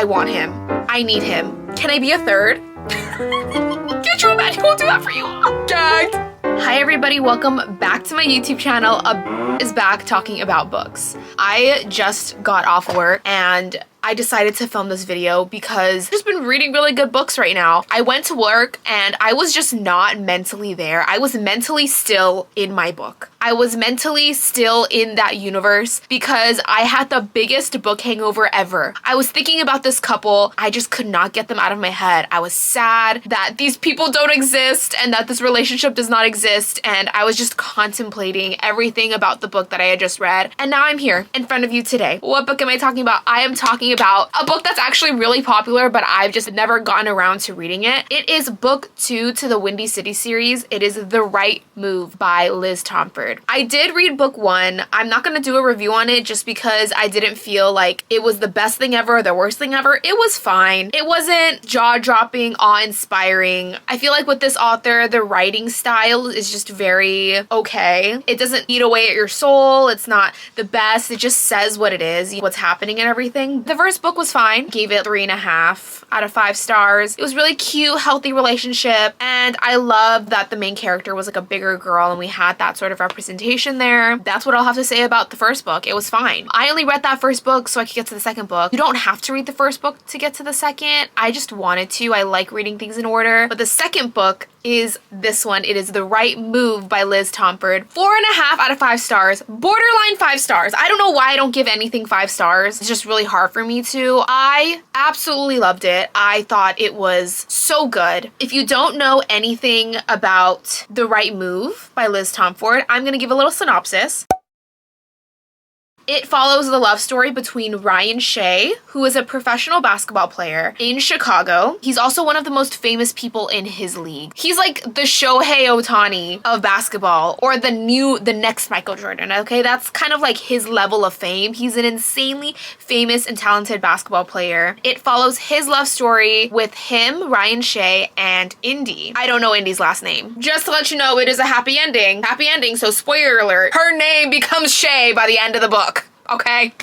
I want him. I need him. Can I be a third? Can't you imagine who'll do that for you? I'm gagged. Hi everybody, welcome back to my YouTube channel. Is back talking about books. I just got off work and I decided to film this video because I've just been reading really good books right now. I went to work and I was just not mentally there. I was mentally still in my book. I was mentally still in that universe because I had the biggest book hangover ever. I was thinking about this couple. I just could not get them out of my head. I was sad that these people don't exist and that this relationship does not exist. And I was just contemplating everything about the book that I had just read. And now I'm here in front of you today. What book am I talking about? I am talking about a book that's actually really popular, but I've just never gotten around to reading it. It is book 2 to the Windy City series. It is The Right Move by Liz Tomford. I did read book 1. I'm not going to do a review on it just because I didn't feel like it was the best thing ever or the worst thing ever. It was fine. It wasn't jaw-dropping, awe-inspiring. I feel like with this author, the writing style is just very okay. It doesn't eat away at your soul. It's not the best. It just says what it is, what's happening and everything. The first book was fine. Gave it 3.5 out of 5 stars. It was really cute, healthy relationship. And I love that the main character was like a bigger girl and we had that sort of representation there. That's what I'll have to say about the first book. It was fine. I only read that first book so I could get to the second book. You don't have to read the first book to get to the second. I just wanted to. I like reading things in order. But the second book is this one. It is The Right Move by Liz Tomford. 4.5 out of 5 stars. Borderline 5 stars. I don't know why I don't give anything 5 stars. It's just really hard for me to. I absolutely loved it. I thought it was so good. If you don't know anything about The Right Move by Liz Tomford, I'm gonna give a little synopsis. It follows the love story between Ryan Shea, who is a professional basketball player in Chicago. He's also one of the most famous people in his league. He's like the Shohei Ohtani of basketball, or the next Michael Jordan, okay? That's kind of like his level of fame. He's an insanely famous and talented basketball player. It follows his love story with him, Ryan Shea, and Indy. I don't know Indy's last name. Just to let you know, it is a happy ending. Happy ending, so spoiler alert. Her name becomes Shea by the end of the book. Okay.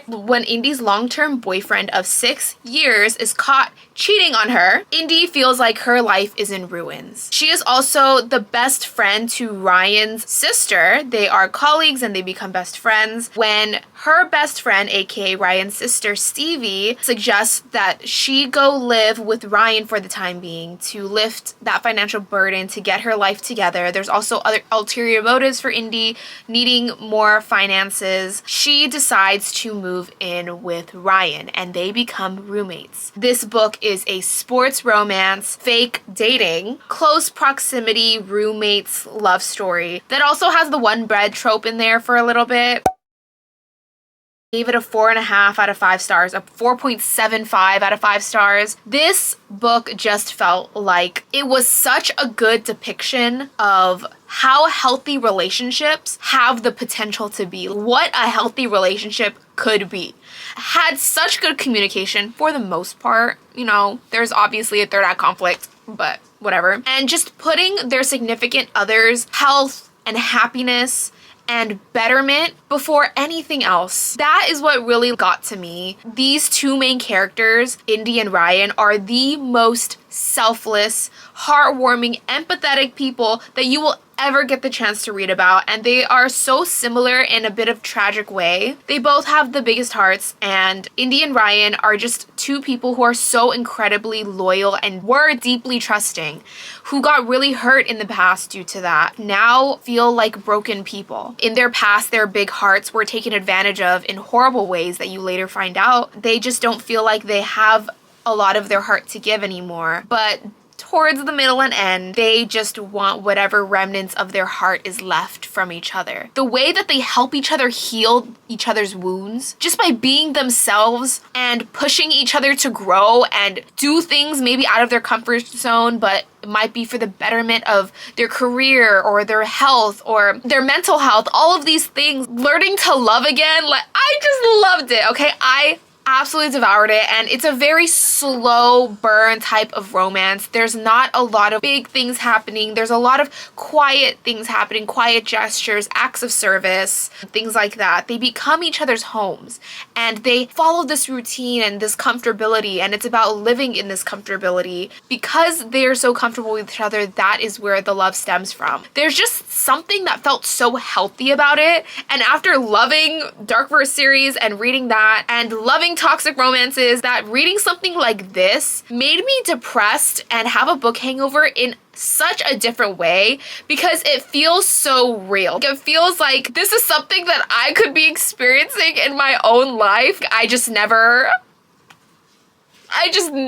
When Indy's long-term boyfriend of 6 years is caught cheating on her, Indy feels like her life is in ruins. She is also the best friend to Ryan's sister. They are colleagues and they become best friends when her best friend, aka Ryan's sister, Stevie, suggests that she go live with Ryan for the time being to lift that financial burden to get her life together. There's also other ulterior motives for Indy needing more finances. She decides to move in with Ryan and they become roommates. This book is a sports romance, fake dating, close proximity roommates love story that also has the one bread trope in there for a little bit. Gave it a 4.5 out of 5 stars, a 4.75 out of 5 stars. This book just felt like it was such a good depiction of how healthy relationships have the potential to be, what a healthy relationship could be. Had such good communication for the most part. You know, there's obviously a third act conflict, but whatever. And just putting their significant other's health and happiness and betterment before anything else. That is what really got to me. These two main characters, Indy and Ryan, are the most selfless, heartwarming, empathetic people that you will ever get the chance to read about, and they are so similar in a bit of tragic way. They both have the biggest hearts, and Indy and Ryan are just two people who are so incredibly loyal and were deeply trusting, who got really hurt in the past due to that, now feel like broken people. In their past, their big hearts were taken advantage of in horrible ways that you later find out. They just don't feel like they have a lot of their heart to give anymore, but towards the middle and end, they just want whatever remnants of their heart is left from each other. The way that they help each other heal each other's wounds, just by being themselves and pushing each other to grow and do things maybe out of their comfort zone, but it might be for the betterment of their career or their health or their mental health, all of these things, learning to love again. Like, I just loved it, okay? I absolutely devoured it, and it's a very slow burn type of romance. There's not a lot of big things happening. There's a lot of quiet things happening, quiet gestures, acts of service, things like that. They become each other's homes, and they follow this routine and this comfortability, and it's about living in this comfortability. Because they're so comfortable with each other, that is where the love stems from. There's just something that felt so healthy about it, and after loving Dark Verse series and reading that and loving toxic romances, that reading something like this made me depressed and have a book hangover in such a different way, because it feels so real. It feels like this is something that I could be experiencing in my own life. I just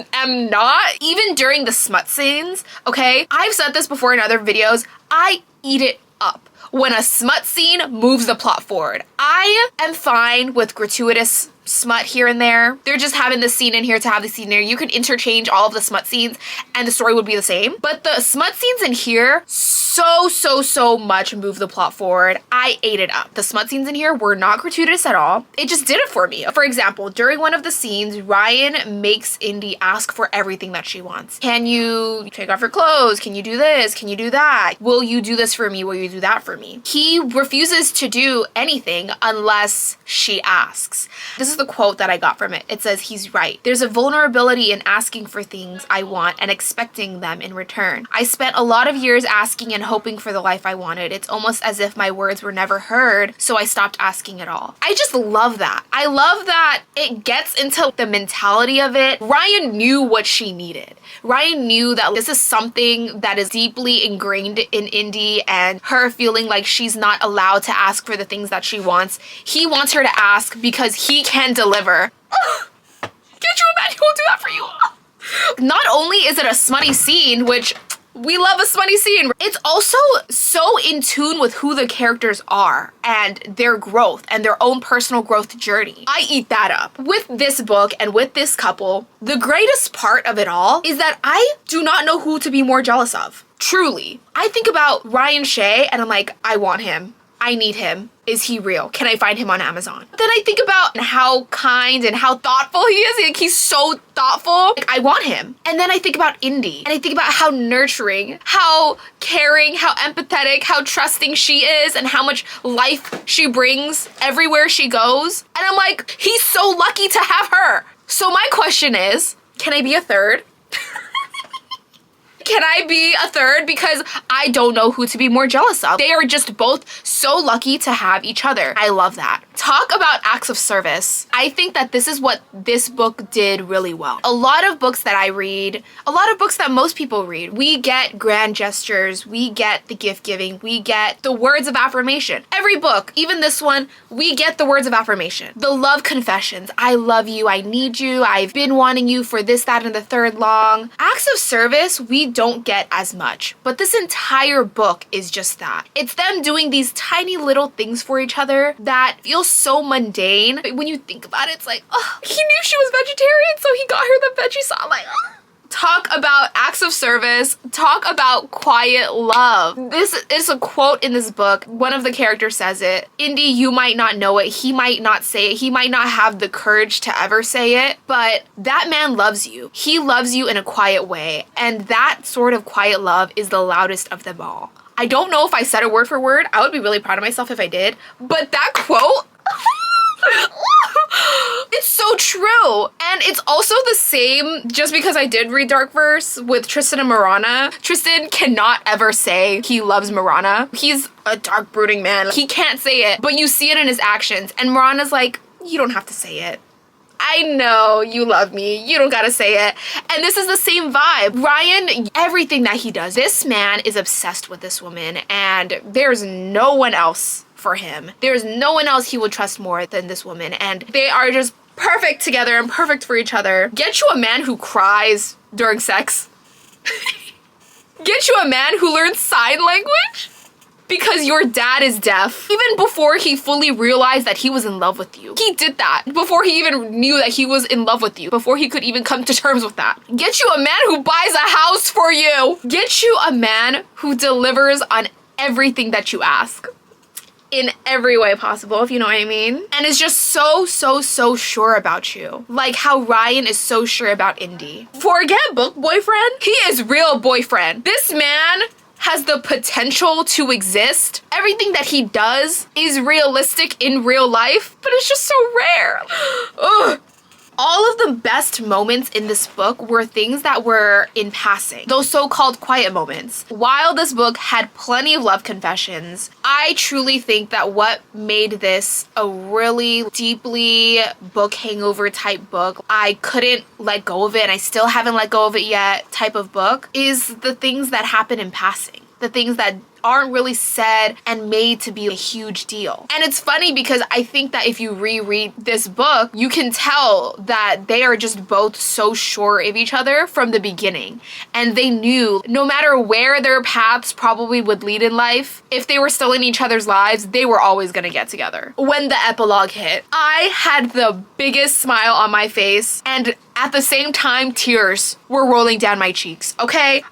am not. Even during the smut scenes, okay? I've said this before in other videos, I eat it up when a smut scene moves the plot forward. I am fine with gratuitous smut here and there. They're just having this scene in here to have the scene there. You could interchange all of the smut scenes and the story would be the same. But the smut scenes in here so much move the plot forward. I ate it up. The smut scenes in here were not gratuitous at all. It just did it for me. For example, during one of the scenes, Ryan makes Indy ask for everything that she wants. Can you take off your clothes? Can you do this? Can you do that? Will you do this for me? Will you do that for me? He refuses to do anything unless she asks. This is the quote that I got from it. It says, he's right. There's a vulnerability in asking for things I want and expecting them in return. I spent a lot of years asking and hoping for the life I wanted. It's almost as if my words were never heard, so I stopped asking at all. I just love that. I love that it gets into the mentality of it. Ryan knew what she needed. Ryan knew that this is something that is deeply ingrained in Indy, and her feeling like she's not allowed to ask for the things that she wants. He wants her to ask because he can deliver. Get you a man who will do that for you. Not only is it a smutty scene, which we love a smutty scene, it's also so in tune with who the characters are and their growth and their own personal growth journey. I eat that up. With this book and with this couple, the greatest part of it all is that I do not know who to be more jealous of. Truly. I think about Ryan Shea and I'm like, I want him. I need him. Is he real? Can I find him on Amazon? Then I think about how kind and how thoughtful he is. Like, he's so thoughtful. Like, I want him. And then I think about Indy. And I think about how nurturing, how caring, how empathetic, how trusting she is, and how much life she brings everywhere she goes. And I'm like, he's so lucky to have her. So my question is, can I be a third? Can I be a third? Because I don't know who to be more jealous of. They are just both so lucky to have each other. I love that. Talk about acts of service. I think that this is what this book did really well. A lot of books that I read, a lot of books that most people read, we get grand gestures, we get the gift giving, we get the words of affirmation. Every book, even this one, we get the words of affirmation. The love confessions. I love you, I need you, I've been wanting you for this, that, and the third long. Acts of service, we don't get as much, but this entire book is just that. It's them doing these tiny little things for each other that feel so mundane. But when you think about it, it's like, oh, he knew she was vegetarian, so he got her the veggie sauce. Like, oh. Talk about acts of service. Talk about quiet love. This is a quote in this book. One of the characters says it. Indy, you might not know it. He might not say it. He might not have the courage to ever say it, but that man loves you. He loves you in a quiet way. And that sort of quiet love is the loudest of them all. I don't know if I said it word for word. I would be really proud of myself if I did. But that quote, it's so true. And it's also the same, just because I did read Dark Verse with Tristan and Marana. Tristan cannot ever say he loves Marana. He's a dark, brooding man. He can't say it, but you see it in his actions. And Marana's like, you don't have to say it. I know you love me. You don't gotta say it. And this is the same vibe. Ryan, everything that he does, this man is obsessed with this woman, and there's no one else for him. There's no one else he would trust more than this woman, and they are just perfect together and perfect for each other. Get you a man who cries during sex. Get you a man who learns sign language because your dad is deaf. Even before he fully realized that he was in love with you. He did that before he even knew that he was in love with you, before he could even come to terms with that. Get you a man who buys a house for you. Get you a man who delivers on everything that you ask. in every way possible, if you know what I mean. And is just so sure about you. Like how Ryan is so sure about Indy. Forget book boyfriend. He is real boyfriend. This man has the potential to exist. Everything that he does is realistic in real life, but it's just so rare. Ugh. All of the best moments in this book were things that were in passing, those so-called quiet moments. While this book had plenty of love confessions, I truly think that what made this a really deeply book hangover type book, I couldn't let go of it and I still haven't let go of it yet type of book, is the things that happen in passing. The things that aren't really said and made to be a huge deal. And it's funny because I think that if you reread this book, you can tell that they are just both so sure of each other from the beginning. And they knew no matter where their paths probably would lead in life, if they were still in each other's lives, they were always gonna get together. When the epilogue hit, I had the biggest smile on my face, and at the same time, tears were rolling down my cheeks, okay?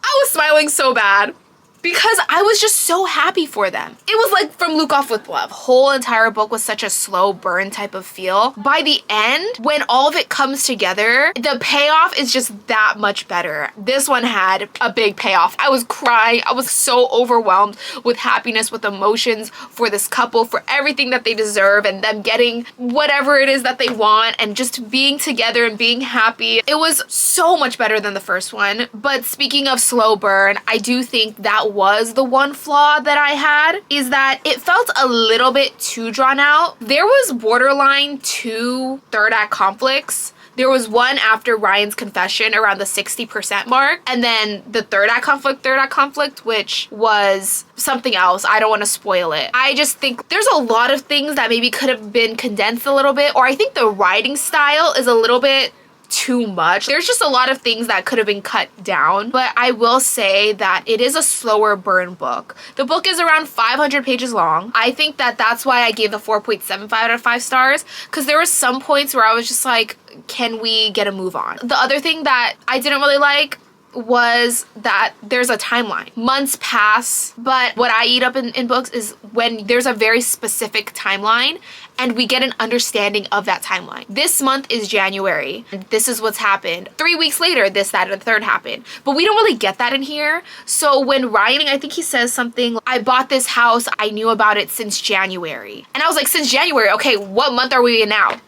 I was smiling so bad because I was just so happy for them. It was like from Luke Off with Love. Whole entire book was such a slow burn type of feel. By the end, when all of it comes together, the payoff is just that much better. This one had a big payoff. I was crying. I was so overwhelmed with happiness, with emotions for this couple, for everything that they deserve and them getting whatever it is that they want and just being together and being happy. It was so much better than the first one. But speaking of slow burn, I do think that was the one flaw that I had, is that it felt a little bit too drawn out. There was borderline 2 third act conflicts. There was one after Ryan's confession around the 60% mark, and then the third act conflict, which was something else. I don't want to spoil it. I just think there's a lot of things that maybe could have been condensed a little bit, or I think the writing style is a little bit too much. There's just a lot of things that could have been cut down, but I will say that it is a slower burn book. The book is around 500 pages long. I think that that's why I gave the 4.75 out of 5 stars, because there were some points where I was just like, can we get a move on? The other thing that I didn't really like was that there's a timeline. Months pass, but what I eat up in books is when there's a very specific timeline and we get an understanding of that timeline. This month is January, and this is what's happened. 3 weeks later, this, that, and the third happened. But we don't really get that in here. So when Ryan, I think he says something, I bought this house, I knew about it since January. And I was like, since January, okay, what month are we in now?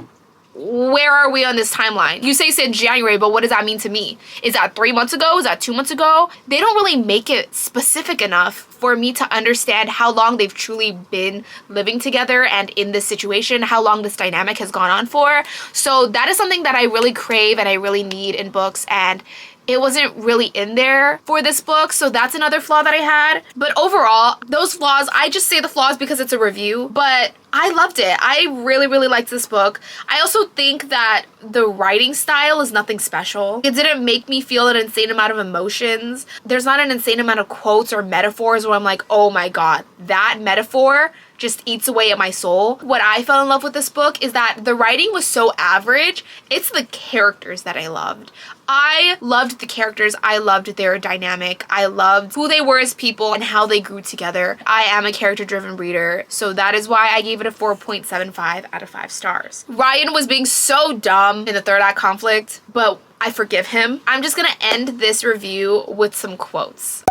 Where are we on this timeline? You say since January, but what does that mean to me? Is that 3 months ago? Is that 2 months ago? They don't really make it specific enough for me to understand how long they've truly been living together and in this situation, how long this dynamic has gone on for. So that is something that I really crave and I really need in books, and it wasn't really in there for this book, so that's another flaw that I had. But overall, those flaws, I just say the flaws because it's a review, but I loved it. I really liked this book. I also think that the writing style is nothing special. It didn't make me feel an insane amount of emotions. There's not an insane amount of quotes or metaphors where I'm like, oh my god, that metaphor just eats away at my soul. What I fell in love with this book is that the writing was so average. It's the characters that I loved. I loved the characters. I loved their dynamic. I loved who they were as people and how they grew together. I am a character-driven reader, so that is why I gave it a 4.75 out of 5 stars. Ryan was being so dumb in the third act conflict, but I forgive him. I'm just gonna end this review with some quotes.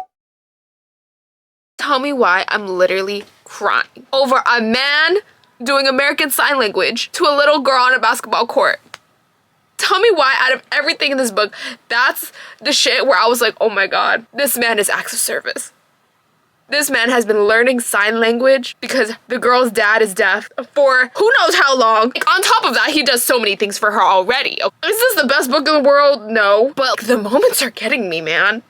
Tell me why I'm literally crying over a man doing American Sign Language to a little girl on a basketball court. Tell me why out of everything in this book, that's the shit where I was like, oh my god, this man is acts of service. This man has been learning sign language because the girl's dad is deaf for who knows how long. Like, on top of that, he does so many things for her already. Is this the best book in the world? No. But the moments are getting me, man.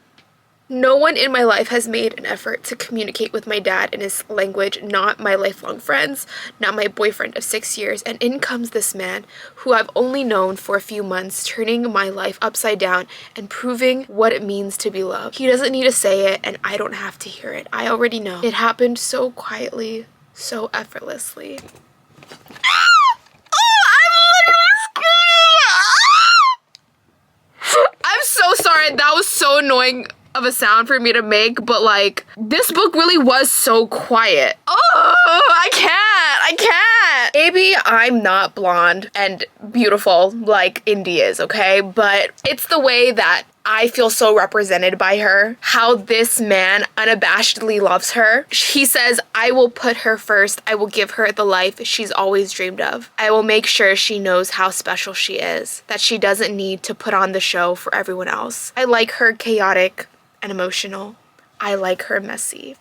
No one in my life has made an effort to communicate with my dad in his language, not my lifelong friends, not my boyfriend of 6 years, and in comes this man who I've only known for a few months, turning my life upside down and proving what it means to be loved. He doesn't need to say it, and I don't have to hear it. I already know. It happened so quietly, so effortlessly. I'm so sorry. That was so annoying. of a sound for me to make, but like this book really was so quiet. Oh, I can't. Maybe I'm not blonde and beautiful like Indy is, okay? But it's the way that I feel so represented by her, how this man unabashedly loves her. He says, I will put her first. I will give her the life she's always dreamed of. I will make sure she knows how special she is, that she doesn't need to put on the show for everyone else. I like her chaotic and emotional. I like her messy.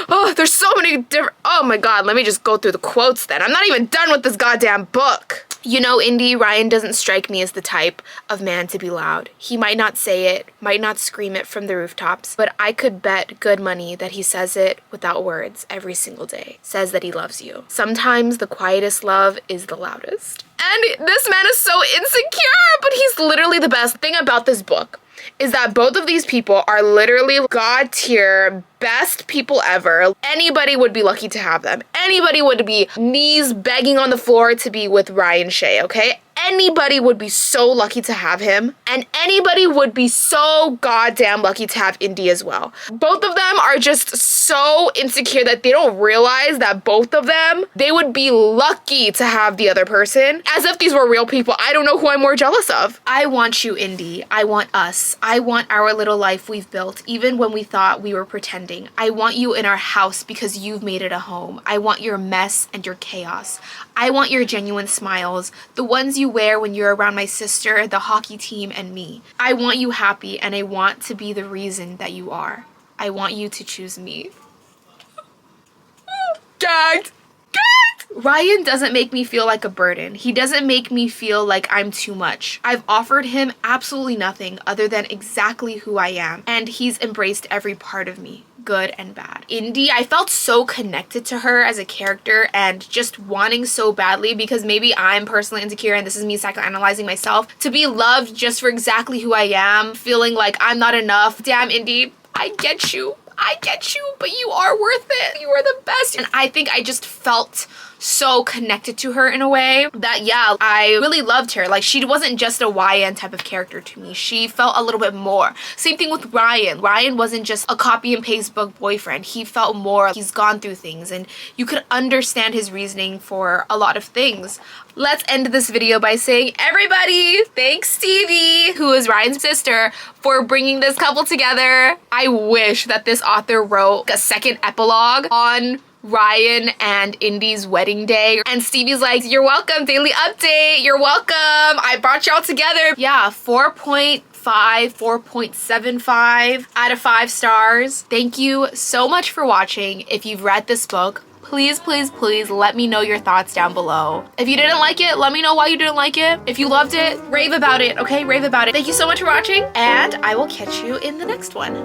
Oh, there's so many different, oh my God, let me just go through the quotes then. I'm not even done with this goddamn book. You know, Indy, Ryan doesn't strike me as the type of man to be loud. He might not say it, might not scream it from the rooftops, but I could bet good money that he says it without words every single day. Says that he loves you. Sometimes the quietest love is the loudest. And this man is so insecure, but he's literally the best thing about this book is that both of these people are literally God tier, best people ever. Anybody would be lucky to have them. Anybody would be knees begging on the floor to be with Ryan Shea, okay? Anybody would be so lucky to have him, and anybody would be so goddamn lucky to have Indy as well. Both of them are just so insecure that they don't realize that both of them, they would be lucky to have the other person, as if these were real people. I don't know who I'm more jealous of. I want you, Indy. I want us. I want our little life we've built, even when we thought we were pretending. I want you in our house because you've made it a home. I want your mess and your chaos. I want your genuine smiles, the ones you wear when you're around my sister, the hockey team, and me. I want you happy, and I want to be the reason that you are. I want you to choose me. Gagged! Ryan doesn't make me feel like a burden. He doesn't make me feel like I'm too much. I've offered him absolutely nothing other than exactly who I am, and he's embraced every part of me, good and bad. Indy, I felt so connected to her as a character and just wanting so badly, because maybe I'm personally insecure and this is me psychoanalyzing myself, to be loved just for exactly who I am, feeling like I'm not enough. Damn, Indy, I get you, but you are worth it. You are the best. And I think I just felt so connected to her in a way that, yeah, I really loved her. Like, she wasn't just a YN type of character to me. She felt a little bit more. Same thing with Ryan. Ryan wasn't just a copy and paste book boyfriend. He felt more. He's gone through things and you could understand his reasoning for a lot of things. Let's end this video by saying, everybody, thanks Stevie, who is Ryan's sister, for bringing this couple together. I wish that this author wrote a second epilogue on Ryan and Indy's wedding day. And Stevie's like, you're welcome, daily update, you're welcome, I brought y'all together. Yeah, 4.75 out of 5 stars. Thank you so much for watching. If you've read this book, please, please, please let me know your thoughts down below. If you didn't like it, let me know why you didn't like it. If you loved it, rave about it, okay? Rave about it. Thank you so much for watching, and I will catch you in the next one.